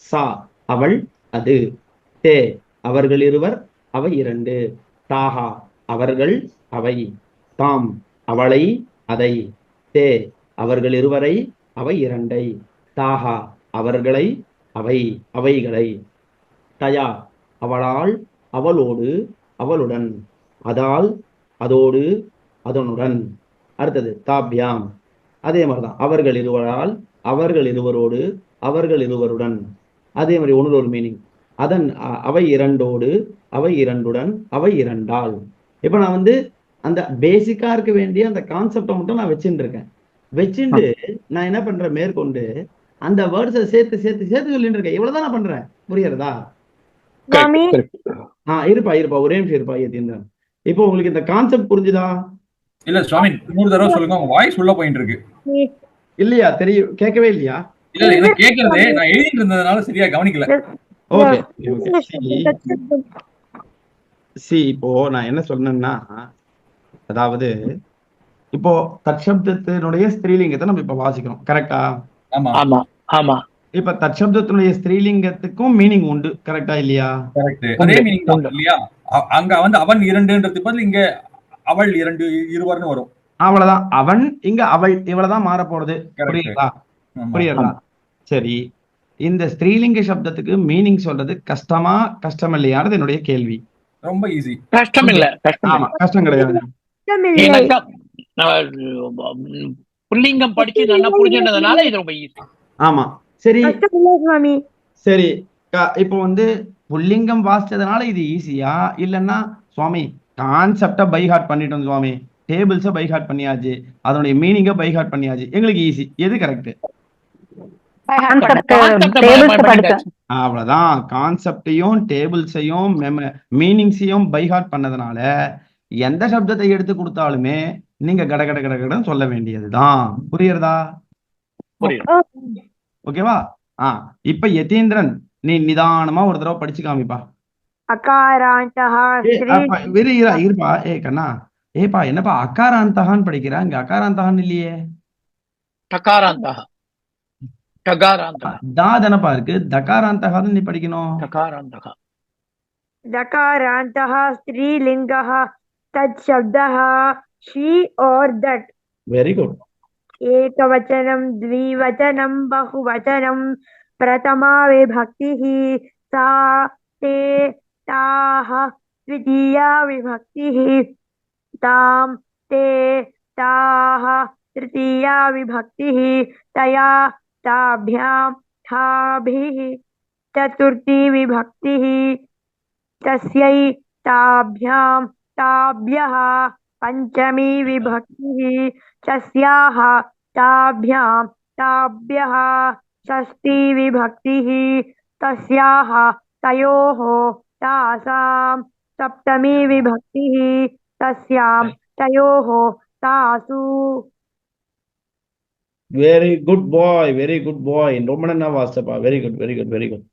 சா அவள் அது, தே அவர்கள் இருவர் அவை இரண்டு, தாஹா அவர்கள் அவை, தாம் அவளை அதை, தே அவர்கள் இருவரை அவை இரண்டை, தாஹா அவர்களை அவை அவைகளை, தயா அவளால் அவளோடு அவளுடன், அதால் அதோடு அதனுடன். அடுத்தது தாபியாம் அதே மாதிரிதான், அவர்கள் இருவரால் அவர்கள் இருவரோடு அவர்கள் இருவருடன். அதே மாதிரி ஒன்று ஒரு மீனிங். அதன் அவை இரண்டோடு அவை இரண்டுடன் அவை இரண்டால். இப்ப நான் வந்து அந்த பேசிக்கா இருக்க வேண்டிய அந்த கான்செப்டை மட்டும் நான் வச்சுட்டு இருக்கேன். வச்சுட்டு நான் என்ன பண்றேன், மேற்கொண்டு அந்த வேர்ட்ஸை சேர்த்து சேர்த்து சேர்த்து சொல்லிட்டு இருக்கேன். இவ்வளவுதான் நான் பண்றேன். புரியுறதா? சுவாமி இருப்பா இருப்பா, ஒரே நிமிஷம் இருப்பா யதீந்திரன். இப்போ உங்களுக்கு இந்த கான்செப்ட் புரிஞ்சுதா? இல்ல சுவாமி, இன்னொரு தடவை சொல்லுங்க. உங்க வாய்ஸ் உள்ள போயிட்டு இருக்கு. இல்லையா? தெரியும், கேட்கவே இல்லையா? இல்ல எனக்கு கேட்கறது, நான் எழுதிட்டு இருந்ததுனால சரியா கவனிக்கல. ஓகே சி, இப்போ நான் என்ன சொன்னேன்னா, அதாவது இப்போ தற்சப்தத்தினுடைய ஸ்திரீலிங்கத்தை நம்ம இப்ப வாசிக்கிறோம், கரெக்டா? ஆமா ஆமா ஆமா இப்ப தற்சப்தத்தினுடைய ஸ்திரீலிங்கத்துக்கும் மீனிங் உண்டு, கரெக்டா இல்லையா? கரெக்ட். அதே மீனிங் தான் இல்லையா? அங்க வந்து அவன் இரண்டுன்றது பதில் இங்க அவள் இரண்டு இருவர்னு வரும். அவ்வளவுதான். அவன் இங்க அவள், இவ்வளவுதான் மாற போறது. Correct. புரியுதா? ஆமா. புரியுறதா? சரி, இந்த ஸ்திரீலிங்க சப்தத்துக்கு மீனிங் சொல்றது கஷ்டமா கஷ்டம் இல்லையானது என்னுடைய கேள்வி. ரொம்ப ஈஸி. கஷ்டம் இல்ல ஆமா, கஷ்டம் கிடையாது. ஏன்னாக்கா புல்லிங்கம் படிச்சு நல்லா புரிஞ்சுட்டதுனால இது ரொம்ப ஈஸி. ஆமா சரி சுவாமி. சரி, இப்போ வந்து புல்லிங்கம் வாசிச்சதுனால இது ஈஸியா, இல்லைன்னா சுவாமி கான்செப்டை பை ஹார்ட் பண்ணிட்டோம் சுவாமி, டேபிள்ஸை பை ஹார்ட் பண்ணியாச்சு, அதனுடைய மீனிங்கை பை ஹார்ட் பண்ணியாச்சு, எங்களுக்கு ஈஸி, எது கரெக்ட்? அவ்வளவுதான். கான்செப்டையும் டேபிள்ஸையும் மீனிங்ஸையும் பை ஹார்ட் பண்ணதுனால எந்த சப்தத்தை எடுத்து கொடுத்தாலுமே நீங்க கட கட கட கடன்னு சொல்ல வேண்டியதுதான். புரியுறதா? ஓகேவா? இப்ப யதீந்திரன், நீ நிதானமா ஒரு தடவை படிச்சு காமிப்பா. இருப்பா, கண்ணா, ஏப்பா என்னப்பா அகாராந்தகான்னு படிக்கிறா, இங்க அகாராந்தகான்னு இல்லையே. டகாராந்தகா டகாராந்தகா தானப்பா இருக்கு, தகாராந்தகான்னு நீ படிக்கணும். டகாராந்தகா दकारान्तः स्त्रीलिङ्गः तत् शब्दः शी और दट. Very good. एकवचनं द्विवचनं बहुवचनं प्रथमा विभक्तिः सा ते ताः द्वितीया विभक्तिः तां ते ताः तृतीया विभक्तिः तया ताभ्यां ताभिः चतुर्थी विभक्तिः तस्यै ताभ्यां ताभ्यः पंचमी विभक्तिः तस्याः ताभ्यां ताभ्यः षष्ठी विभक्तिः तस्याः तयोः तासां सप्तमी विभक्तिः तस्यां तयोः तासु. Very good boy, very good boy. ரொம்ப நல்லா வாசிச்சப்பா. Very good, very good, very good.